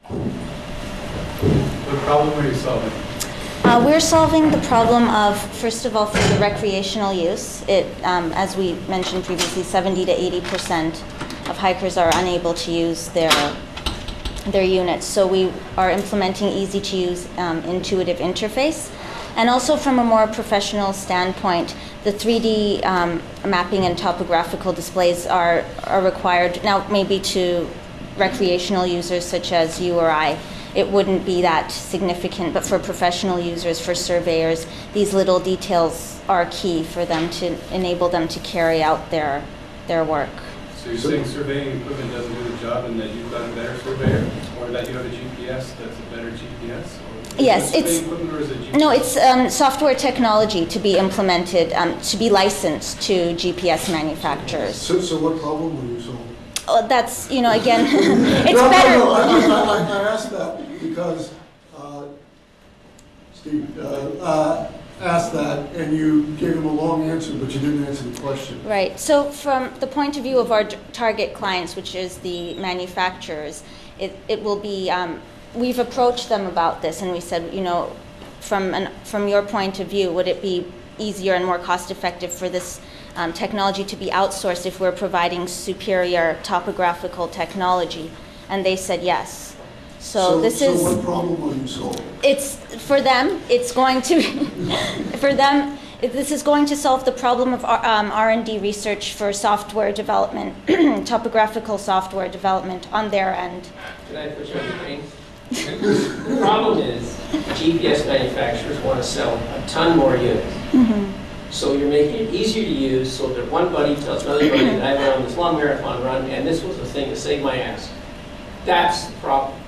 What problem are you solving? We're solving the problem of, first of all, for the recreational use. As we mentioned previously, 70 to 80% of hikers are unable to use their units. So we are implementing easy-to-use, intuitive interface. And also from a more professional standpoint, the 3D mapping and topographical displays are required. Now, maybe to recreational users such as you or I, it wouldn't be that significant, but for professional users, for surveyors, these little details are key for them to enable them to carry out their work. So you're saying surveying equipment doesn't do the job and that you've got a better surveyor, or that you have a GPS that's a better GPS? Yes, it's software technology to be implemented, to be licensed to GPS manufacturers. So what problem are you solving? Oh, that's, again, it's better. No, I asked that because Steve asked that and you gave him a long answer, but you didn't answer the question. Right. So from the point of view of our target clients, which is the manufacturers, it will be, we've approached them about this and we said, from your point of view, would it be easier and more cost-effective for this technology to be outsourced if we're providing superior topographical technology? And they said yes. So what problem are you solving? It's for them. It's going to for them. This is going to solve the problem of R&D research for software development, topographical software development on their end. Can I put you on the brain? The problem is GPS manufacturers want to sell a ton more units. Mm-hmm. So you're making it easier to use so that one buddy tells another buddy that I went on this long marathon run and this was the thing that saved my ass. That's the problem.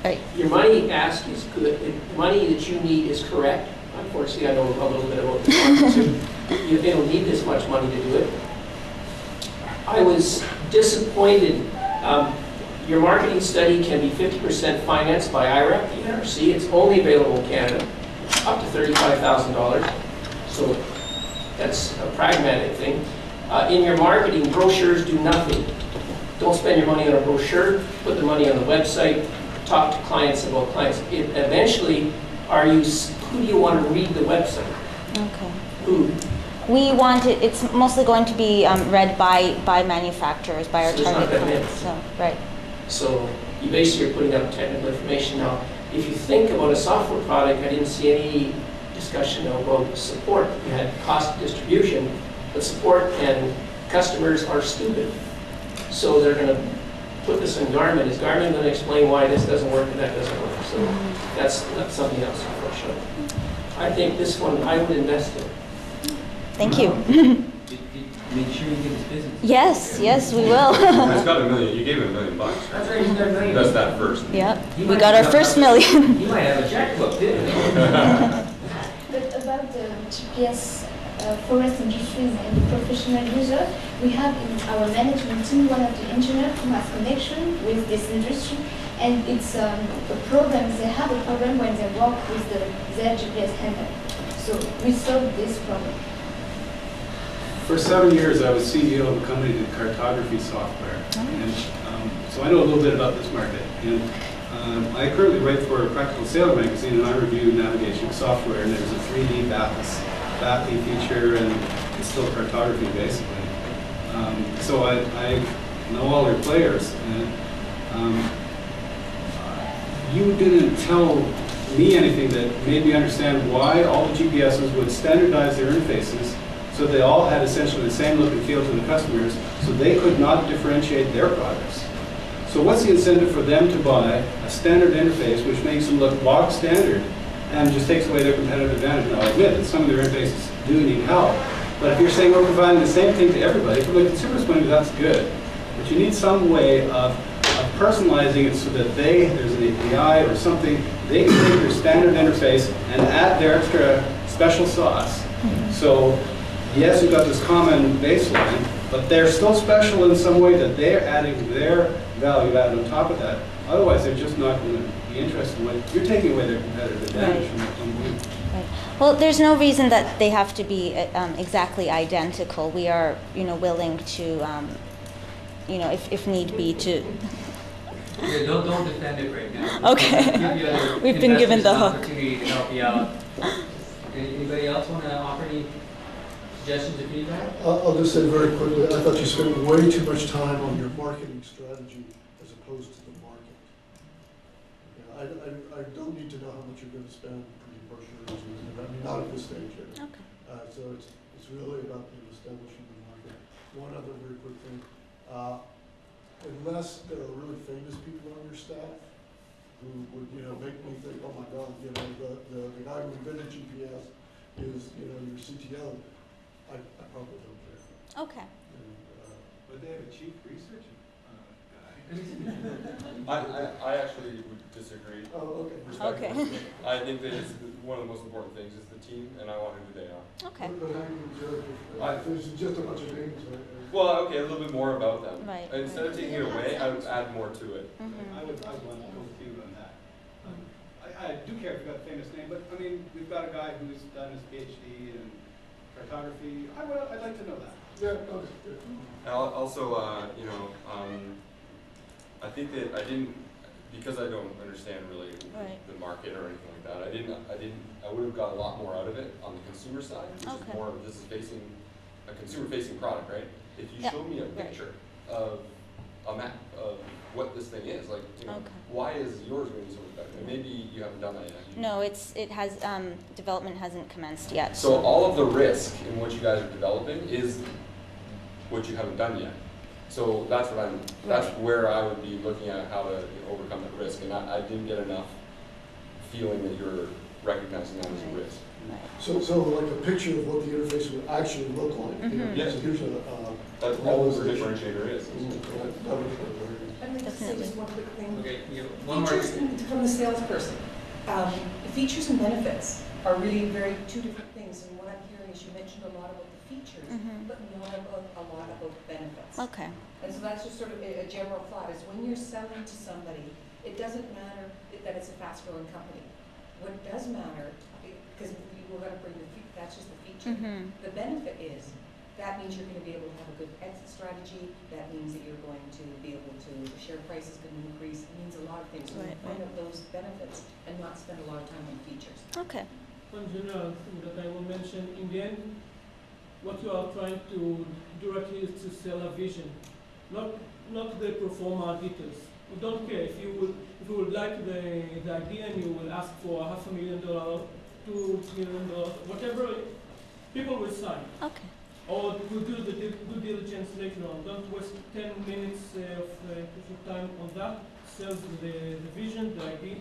Right. Your money ask is good. The money that you need is correct. Unfortunately, I know a little bit about the market too. They don't need this much money to do it. I was disappointed. Your marketing study can be 50% financed by IRAP, the NRC. It's only available in Canada, up to $35,000. So that's a pragmatic thing. In your marketing, brochures do nothing. Don't spend your money on a brochure. Put the money on the website. Talk to clients about clients. Eventually, who do you want to read the website? Okay. Who? We want it. It's mostly going to be read by manufacturers, by our target clients. So, right. So you basically are putting up technical information. Now, if you think about a software product, I didn't see any discussion about support. You had cost distribution, but support and customers are stupid. So they're going to put this in Garmin. Is Garmin going to explain why this doesn't work and that doesn't work? So that's something else, unfortunately. I think this one I would invest in. Thank you. Make sure you get his business. Yes, we will. He's got $1 million. You gave him $1 million. That's right, he's got $1 million. That's that first. Yeah, we got our first million. You might have a checkbook, too. But about the GPS forest industries and the professional user, we have in our management team one of the engineers who has connection with this industry, and it's a problem. They have a problem when they work with their GPS handler. So we solve this problem. For 7 years, I was CEO of a company that did cartography software, and so I know a little bit about this market. And I currently write for Practical Sailor magazine, and I review navigation software. And there's a 3D BATLY feature, and it's still cartography basically. So I know all their players, and you didn't tell me anything that made me understand why all the GPSs would standardize their interfaces so they all had essentially the same look and feel to the customers, so they could not differentiate their products. So what's the incentive for them to buy a standard interface which makes them look bog standard and just takes away their competitive advantage? Now, I admit that some of their interfaces do need help, but if you're saying we're providing the same thing to everybody, from a consumer's point of view, that's good. But you need some way of personalizing it so that there's an API or something, they can take your standard interface and add their extra special sauce. So yes, you've got this common baseline, but they're still special in some way that they're adding their value added on top of that. Otherwise, they're just not going to be interested in what you're taking away their competitive advantage from that point of view. Right. Well, there's no reason that they have to be exactly identical. We are, willing to, if need be, to. Okay, don't defend it right now. Okay. Give the other We've been given investors the an hook. opportunity to help you out. Anybody else want to offer any suggestions or feedback? I'll just say very quickly, I thought you spent way too much time on your marketing strategy as opposed to the market. I don't need to know how much you're going to spend for your brochures, I mean, not at this stage yet. Okay. So it's really about establishing the market. One other very quick thing, unless there are really famous people on your staff who would, make me think, oh my God, the guy who invented GPS is, your CTO, I probably don't care. Okay. But they have a chief research I actually would disagree. Oh, okay. Respectfully. Okay. I think that it's one of the most important things is the team, and I wonder who they are. Okay. But how do you judge if there's just a bunch of names, right? Well, okay, a little bit more about them. Right, And instead of taking it away, I would add more to it. Mhm. I would want to go with you on that. I do care if you've got a famous name, but I mean, we've got a guy who's done his PhD in cartography. I'd like to know that. Yeah, okay, good. Also, I think that I didn't, because I don't understand really Right. the market or anything like that. I would have got a lot more out of it on the consumer side, which Okay. is more of this is facing a consumer-facing product, right? If you Yeah. show me a Right. picture of a map of what this thing is, like, Okay. why is yours going to be so much better? And maybe you haven't done that yet. No, it has, development hasn't commenced yet. So all of the risk in what you guys are developing is what you haven't done yet. So that's Right. where I would be looking at how to overcome that risk. And I didn't get enough feeling that you're recognizing that as a Right. risk. Right. So like a picture of what the interface would actually look like. Mhm. Yeah. So here's That's all the differentiator is. That would be very good. I'd like to say Definitely. just one quick thing. Okay, one more. Features from the salesperson. The features and benefits are really two different things. And what I'm hearing is you mentioned a lot about the features, Mhm. but not about a lot about benefits. Okay. And so that's just sort of a general thought, is when you're selling to somebody, it doesn't matter that it's a fast-growing company. What does matter, because we're going to bring that's just the feature. Mhm. The benefit is, that means you're going to be able to have a good exit strategy. That means that you're going to be able to, share price is going to increase. It means a lot of things. So Right, we find right. out those benefits and not spend a lot of time on features. Okay. One general thing that I will mention, in the end, what you are trying to directly is to sell a vision, not the pro forma details. We don't care if you would like the idea and you will ask for $500,000, $2 million, whatever, people will sign. Okay. Or we'll do the due diligence later on. Don't waste 10 minutes of time on that. Sell the vision, the idea,